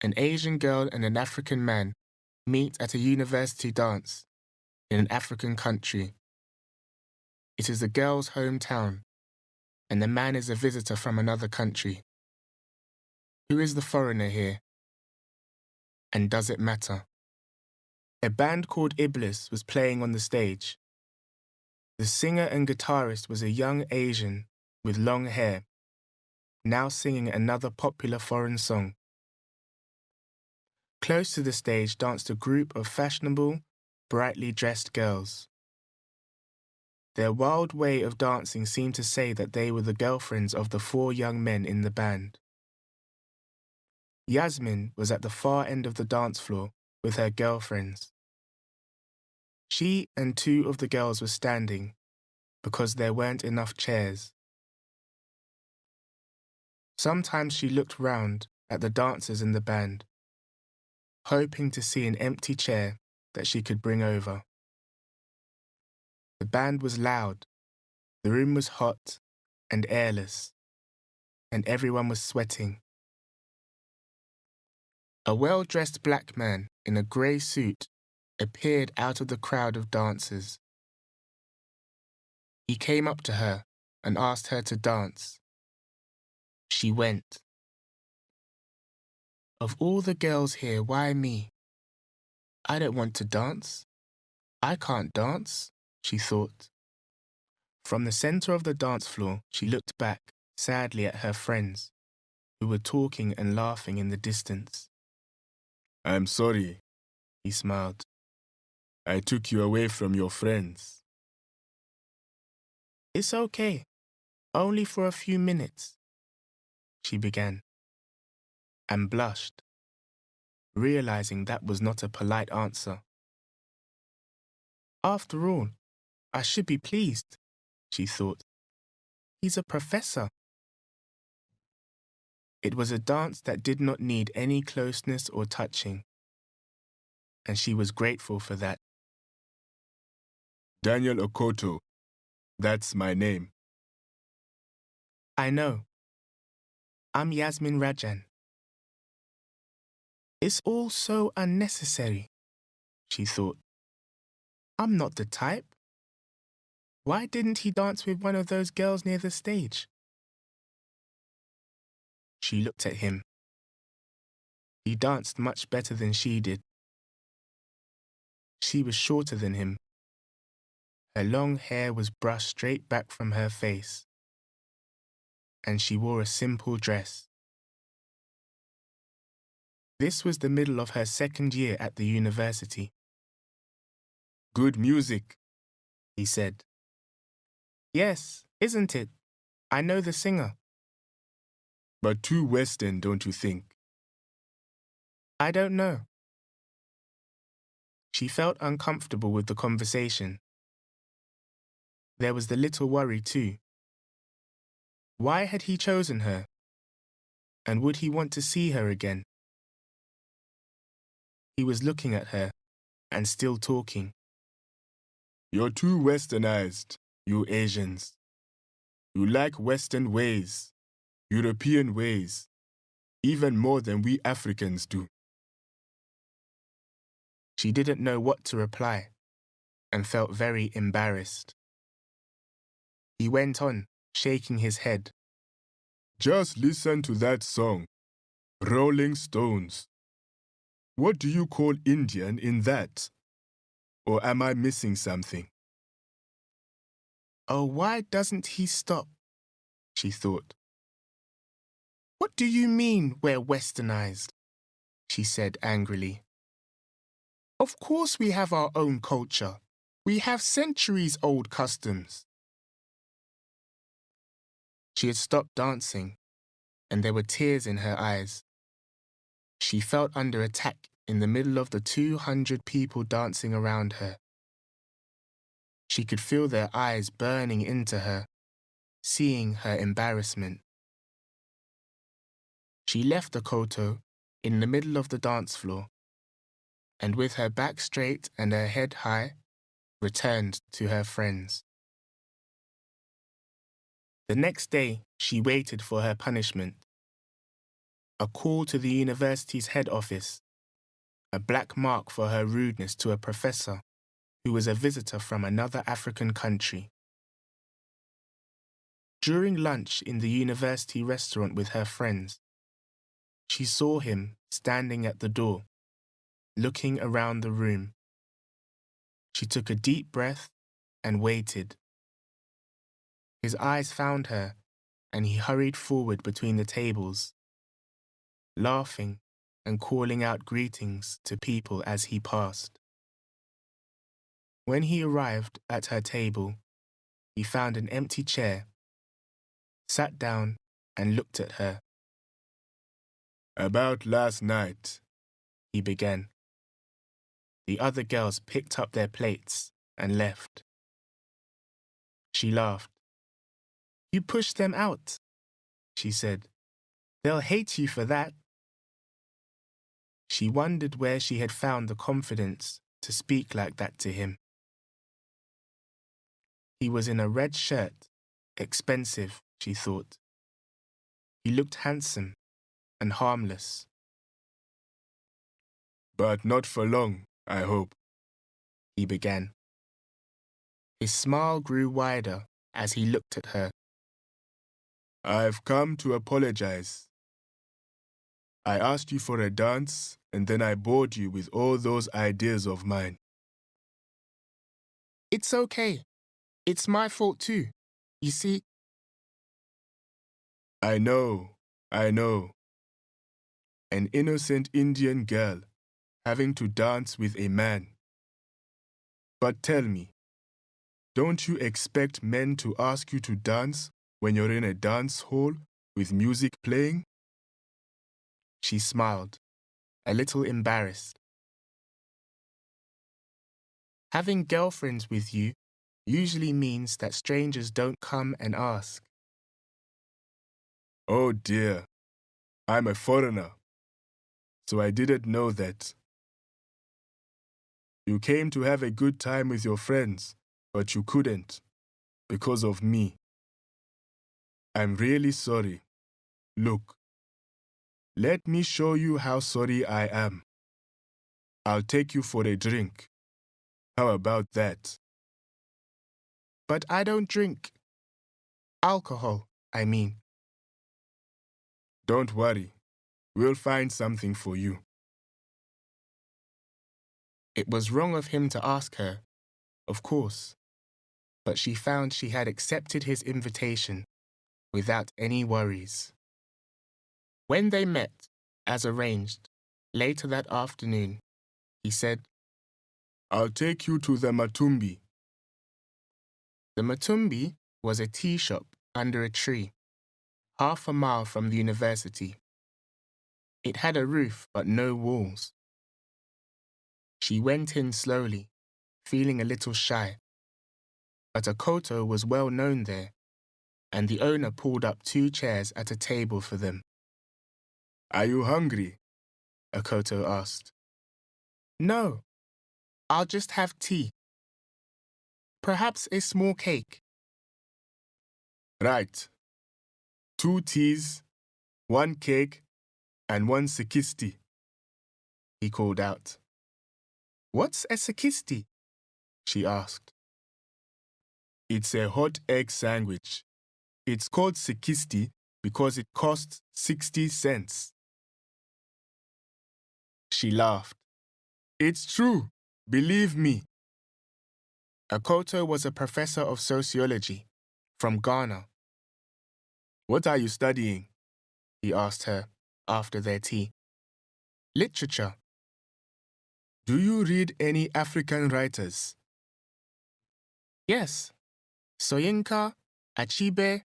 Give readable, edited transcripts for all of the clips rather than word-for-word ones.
An Asian girl and an African man meet at a university dance in an African country. It is the girl's hometown, and the man is a visitor from another country. Who is the foreigner here? And does it matter? A band called Iblis was playing on the stage. The singer and guitarist was a young Asian with long hair, now singing another popular foreign song. Close to the stage danced a group of fashionable, brightly dressed girls. Their wild way of dancing seemed to say that they were the girlfriends of the 4 young men in the band. Yasmin was at the far end of the dance floor with her girlfriends. She and 2 of the girls were standing because there weren't enough chairs. Sometimes she looked round at the dancers in the band, hoping to see an empty chair that she could bring over. The band was loud, the room was hot and airless, and everyone was sweating. A well-dressed black man in a grey suit appeared out of the crowd of dancers. He came up to her and asked her to dance. She went. Of all the girls here, why me? I don't want to dance. I can't dance, she thought. From the centre of the dance floor, she looked back sadly at her friends, who were talking and laughing in the distance. I'm sorry, he smiled. I took you away from your friends. It's okay, only for a few minutes, she began, and blushed, realizing that was not a polite answer. After all, I should be pleased, she thought. He's a professor. It was a dance that did not need any closeness or touching, and she was grateful for that. Daniel Okoto, that's my name. I know. I'm Yasmin Rajan. It's all so unnecessary, she thought. I'm not the type. Why didn't he dance with one of those girls near the stage? She looked at him. He danced much better than she did. She was shorter than him. Her long hair was brushed straight back from her face, and she wore a simple dress. This was the middle of her 2nd year at the university. Good music, he said. Yes, isn't it? I know the singer. But too Western, don't you think? I don't know. She felt uncomfortable with the conversation. There was the little worry too. Why had he chosen her? And would he want to see her again? He was looking at her and still talking. You're too westernized, you Asians. You like Western ways, European ways, even more than we Africans do. She didn't know what to reply and felt very embarrassed. He went on, shaking his head. Just listen to that song, Rolling Stones. What do you call Indian in that? Or am I missing something? Oh, why doesn't he stop? She thought. What do you mean we're westernized? She said angrily. Of course we have our own culture. We have centuries-old customs. She had stopped dancing, and there were tears in her eyes. She felt under attack in the middle of the 200 people dancing around her. She could feel their eyes burning into her, seeing her embarrassment. She left the koto in the middle of the dance floor, and with her back straight and her head high, returned to her friends. The next day, she waited for her punishment. a call to the university's head office, a black mark for her rudeness to a professor who was a visitor from another African country. During lunch in the university restaurant with her friends, she saw him standing at the door, looking around the room. She took a deep breath and waited. His eyes found her, and he hurried forward between the tables, laughing and calling out greetings to people as he passed. When he arrived at her table, he found an empty chair, sat down and looked at her. "About last night," he began. The other girls picked up their plates and left. She laughed. "You pushed them out," she said. "They'll hate you for that." She wondered where she had found the confidence to speak like that to him. He was in a red shirt, expensive, she thought. He looked handsome and harmless. "But not for long, I hope," he began. His smile grew wider as he looked at her. "I've come to apologize. I asked you for a dance, and then I bored you with all those ideas of mine." "It's okay. It's my fault too. You see..." I know. An innocent Indian girl having to dance with a man. But tell me, don't you expect men to ask you to dance when you're in a dance hall with music playing?" She smiled, a little embarrassed. Having girlfriends with you usually means that strangers don't come and ask. "Oh dear, I'm a foreigner, so I didn't know that. You came to have a good time with your friends, but you couldn't, because of me. I'm really sorry. Look, let me show you how sorry I am. I'll take you for a drink. How about that?" "But I don't drink. Alcohol, I mean." "Don't worry. We'll find something for you." It was wrong of him to ask her, of course, but she found she had accepted his invitation without any worries. When they met, as arranged, later that afternoon, he said, "I'll take you to the Matumbi." The Matumbi was a tea shop under a tree, half a mile from the university. It had a roof but no walls. She went in slowly, feeling a little shy. But Akoto was well known there, and the owner pulled up 2 chairs at a table for them. "Are you hungry?" Akoto asked. "No, I'll just have tea. Perhaps a small cake." "Right. 2 teas, 1 cake, and 1 sikisti," he called out. "What's a sikisti?" she asked. "It's a hot egg sandwich. It's called sikisti because it costs 60 cents. She laughed. "It's true. Believe me." Akoto was a professor of sociology from Ghana. "What are you studying?" he asked her after their tea. "Literature." "Do you read any African writers?" "Yes. Soyinka, Achebe."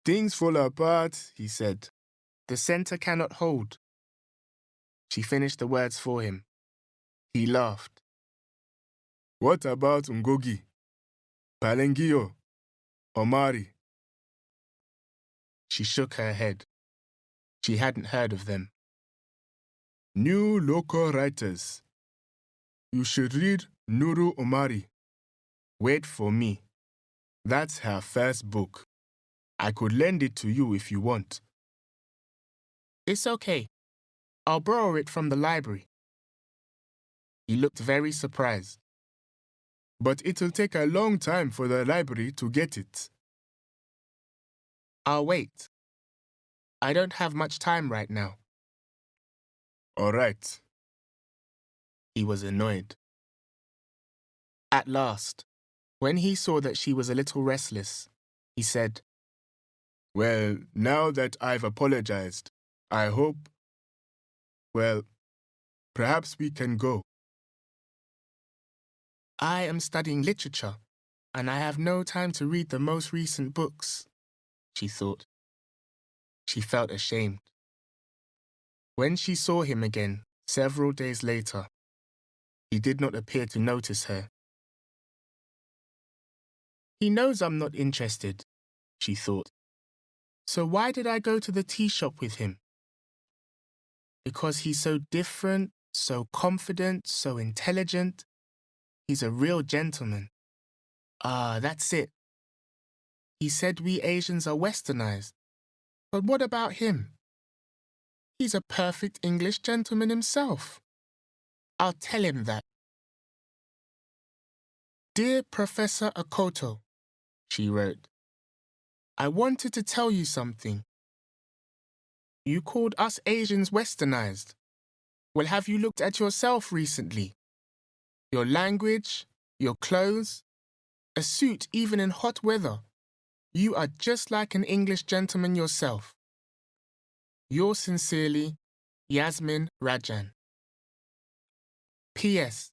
"Things fall apart," he said. "The center cannot hold." She finished the words for him. He laughed. "What about Ngogi, Palengio, Omari?" She shook her head. She hadn't heard of them. "New local writers. You should read Nuru Omari. Wait for me. That's her first book. I could lend it to you if you want." It's okay. I'll borrow it from the library. He looked very surprised. But it'll take a long time for the library to get it. I'll wait. I don't have much time right now. All right. He was annoyed. At last, when he saw that she was a little restless, he said, "Well, now that I've apologized, I hope, well, perhaps we can go." I am studying literature, and I have no time to read the most recent books, she thought. She felt ashamed. When she saw him again, several days later, he did not appear to notice her. He knows I'm not interested, she thought. So why did I go to the tea shop with him? Because he's so different, so confident, so intelligent. He's a real gentleman. Ah, that's it. He said we Asians are westernized. But what about him? He's a perfect English gentleman himself. I'll tell him that. Dear Professor Akoto, she wrote, I wanted to tell you something. You called us Asians westernized. Well, have you looked at yourself recently? Your language, your clothes, a suit even in hot weather. You are just like an English gentleman yourself. Yours sincerely, Yasmin Rajan. P.S.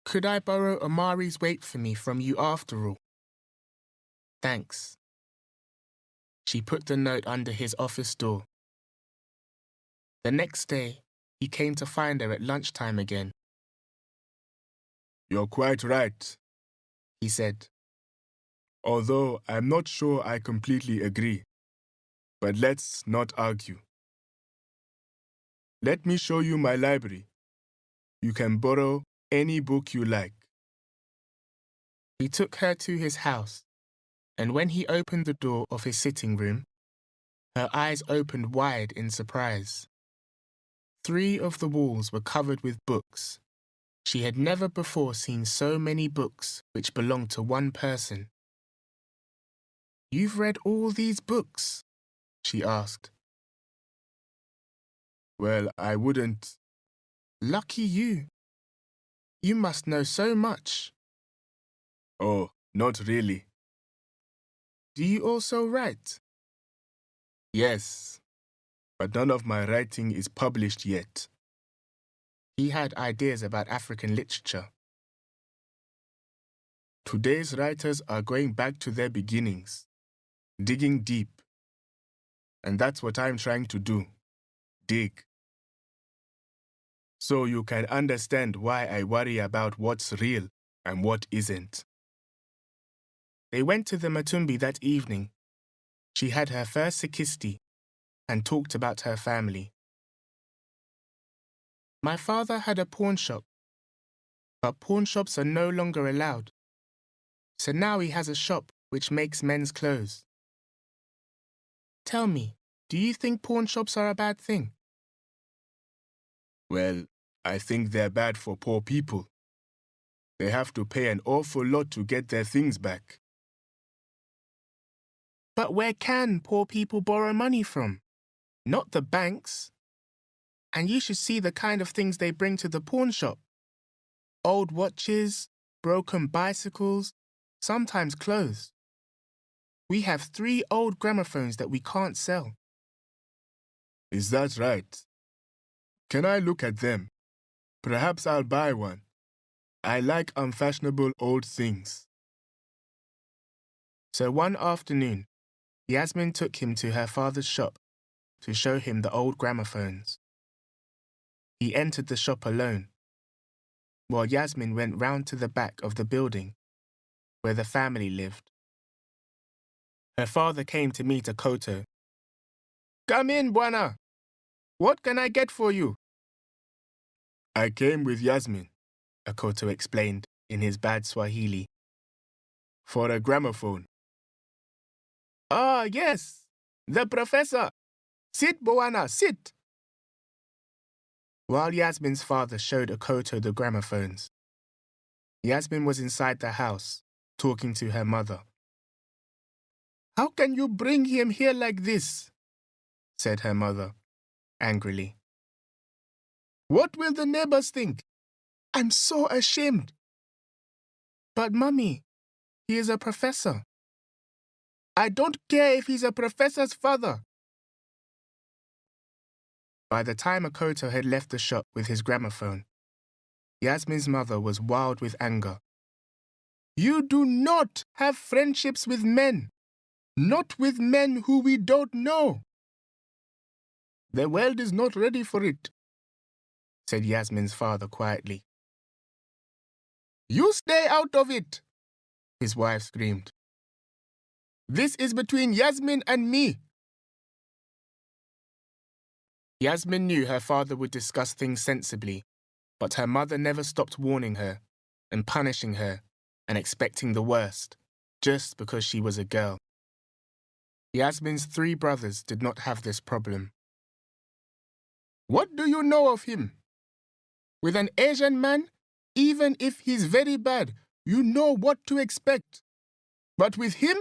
Could I borrow Amari's weight for me from you after all? Thanks. She put the note under his office door. The next day, he came to find her at lunchtime again. You're quite right, he said. Although I'm not sure I completely agree. But let's not argue. Let me show you my library. You can borrow any book you like. He took her to his house, and when he opened the door of his sitting room, her eyes opened wide in surprise. 3 of the walls were covered with books. She had never before seen so many books which belonged to one person. You've read all these books? She asked. Well, I wouldn't. Lucky you. You must know so much. Oh, not really. Do you also write? Yes, but none of my writing is published yet. He had ideas about African literature. Today's writers are going back to their beginnings, digging deep. And that's what I'm trying to do, dig. So you can understand why I worry about what's real and what isn't. They went to the Matumbi that evening. She had her first sikisti and talked about her family. My father had a pawn shop, but pawn shops are no longer allowed. So now he has a shop which makes men's clothes. Tell me, do you think pawn shops are a bad thing? Well, I think they're bad for poor people. They have to pay an awful lot to get their things back. But where can poor people borrow money from? Not the banks. And you should see the kind of things they bring to the pawn shop. Old watches, broken bicycles, sometimes clothes. We have 3 old gramophones that we can't sell. Is that right? Can I look at them? Perhaps I'll buy one. I like unfashionable old things. So one afternoon, Yasmin took him to her father's shop to show him the old gramophones. He entered the shop alone, while Yasmin went round to the back of the building where the family lived. Her father came to meet Akoto. Come in, Bwana. What can I get for you? I came with Yasmin, Akoto explained in his bad Swahili. For a gramophone. Ah, yes, the professor. Sit, Boana, sit! While Yasmin's father showed Akoto the gramophones, Yasmin was inside the house, talking to her mother. How can you bring him here like this? Said her mother, angrily. What will the neighbors think? I'm so ashamed. But, Mummy, he is a professor. I don't care if he's a professor's father. By the time Akoto had left the shop with his gramophone, Yasmin's mother was wild with anger. You do not have friendships with men, not with men who we don't know. The world is not ready for it, said Yasmin's father quietly. You stay out of it, his wife screamed. This is between Yasmin and me. Yasmin knew her father would discuss things sensibly, but her mother never stopped warning her and punishing her and expecting the worst, just because she was a girl. Yasmin's 3 brothers did not have this problem. What do you know of him? With an Asian man, even if he's very bad, you know what to expect. But with him?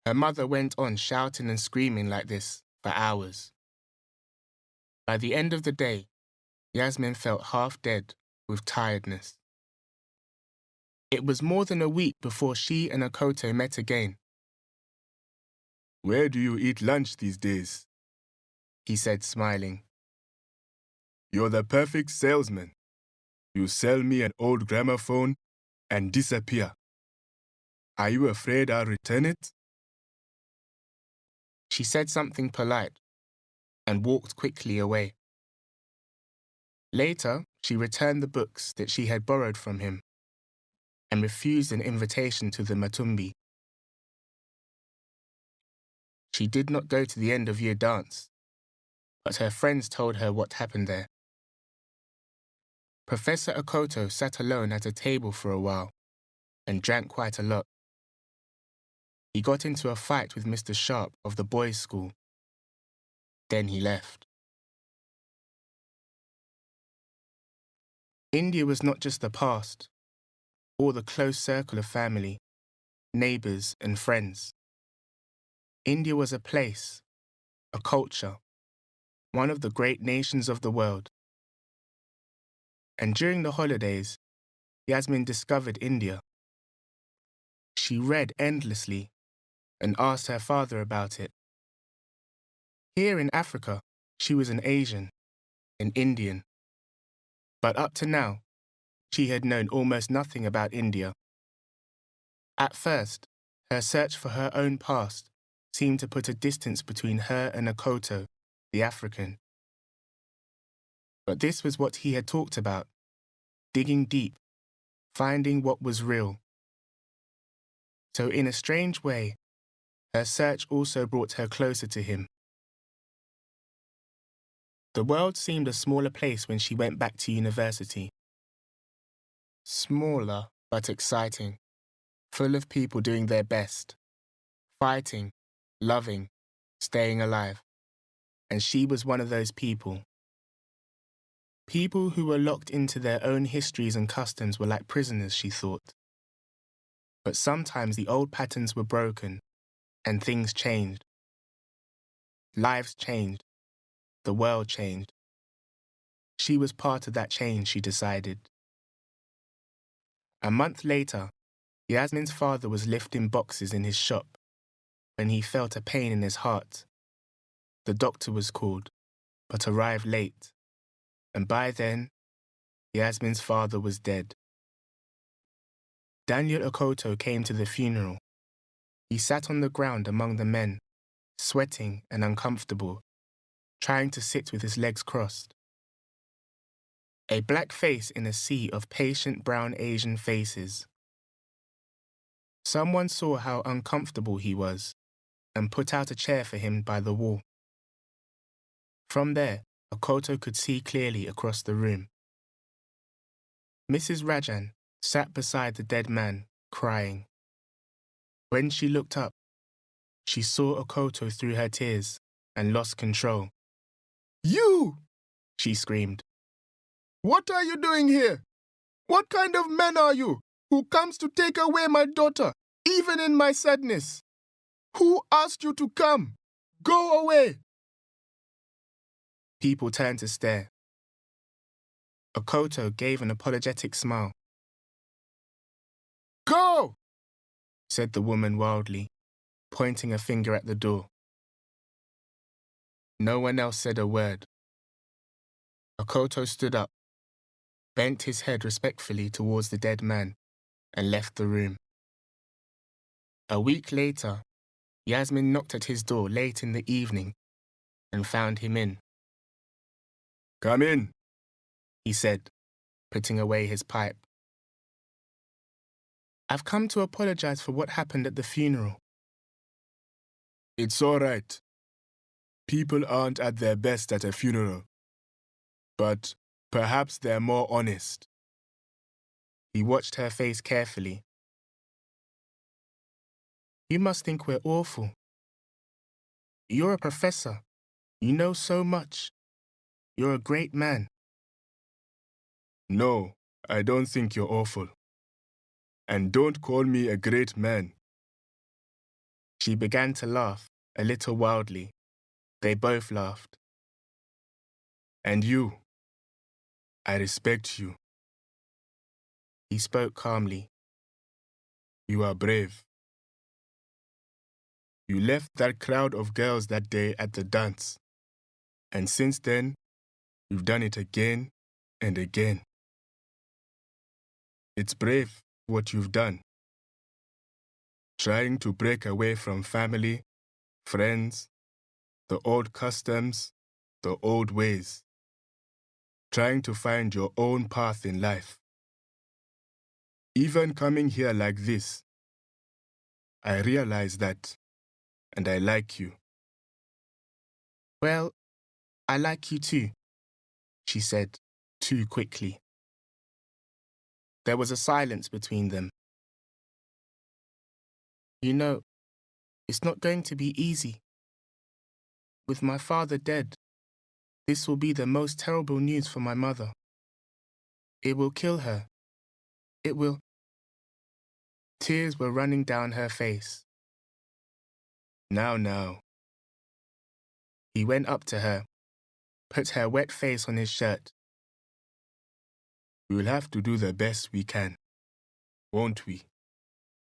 Her mother went on shouting and screaming like this for hours. By the end of the day, Yasmin felt half dead with tiredness. It was more than a week before she and Akoto met again. Where do you eat lunch these days? He said, smiling. You're the perfect salesman. You sell me an old gramophone and disappear. Are you afraid I'll return it? She said something polite and walked quickly away. Later, she returned the books that she had borrowed from him and refused an invitation to the Matumbi. She did not go to the end-of-year dance, but her friends told her what happened there. Professor Akoto sat alone at a table for a while and drank quite a lot. He got into a fight with Mr. Sharp of the boys' school. Then he left. India was not just the past, or the close circle of family, neighbours and friends. India was a place, a culture, one of the great nations of the world. And during the holidays, Yasmin discovered India. She read endlessly and asked her father about it. Here in Africa, she was an Asian, an Indian. But up to now, she had known almost nothing about India. At first, her search for her own past seemed to put a distance between her and Akoto, the African. But this was what he had talked about, digging deep, finding what was real. So in a strange way, her search also brought her closer to him. The world seemed a smaller place when she went back to university. Smaller, but exciting, full of people doing their best, fighting, loving, staying alive. And she was one of those people. People who were locked into their own histories and customs were like prisoners, she thought. But sometimes the old patterns were broken, and things changed. Lives changed. The world changed. She was part of that change, she decided. A month later, Yasmin's father was lifting boxes in his shop when he felt a pain in his heart. The doctor was called, but arrived late, and by then, Yasmin's father was dead. Daniel Akoto came to the funeral. He sat on the ground among the men, sweating and uncomfortable, trying to sit with his legs crossed. A black face in a sea of patient brown Asian faces. Someone saw how uncomfortable he was and put out a chair for him by the wall. From there, Akoto could see clearly across the room. Mrs. Rajan sat beside the dead man, crying. When she looked up, She saw Okoto through her tears and lost control. "You!" she screamed. "What are you doing here? What kind of man are you, who comes to take away my daughter, even in my sadness? Who asked you to come? Go away!" People turned to stare. Okoto gave an apologetic smile. "Go!" said the woman wildly, pointing a finger at the door. No one else said a word. Okoto stood up, bent his head respectfully towards the dead man, and left the room. A week later, Yasmin knocked at his door late in the evening and found him in. "Come in," he said, putting away his pipe. "I've come to apologize for what happened at the funeral." "It's all right. People aren't at their best at a funeral. But perhaps they're more honest." He watched her face carefully. "You must think we're awful. You're a professor. You know so much. You're a great man." "No, I don't think you're awful. And don't call me a great man." She began to laugh, a little wildly. They both laughed. "And you, I respect you." He spoke calmly. "You are brave. You left that crowd of girls that day at the dance. And since then, you've done it again and again. It's brave what you've done. Trying to break away from family, friends, the old customs, the old ways. Trying to find your own path in life. Even coming here like this, I realize that, and I like you." "Well, I like you too," she said, too quickly. There was a silence between them. "You know, it's not going to be easy. With my father dead, this will be the most terrible news for my mother. It will kill her. It will..." Tears were running down her face. Now. He went up to her, put her wet face on his shirt. "We'll have to do the best we can, won't we?"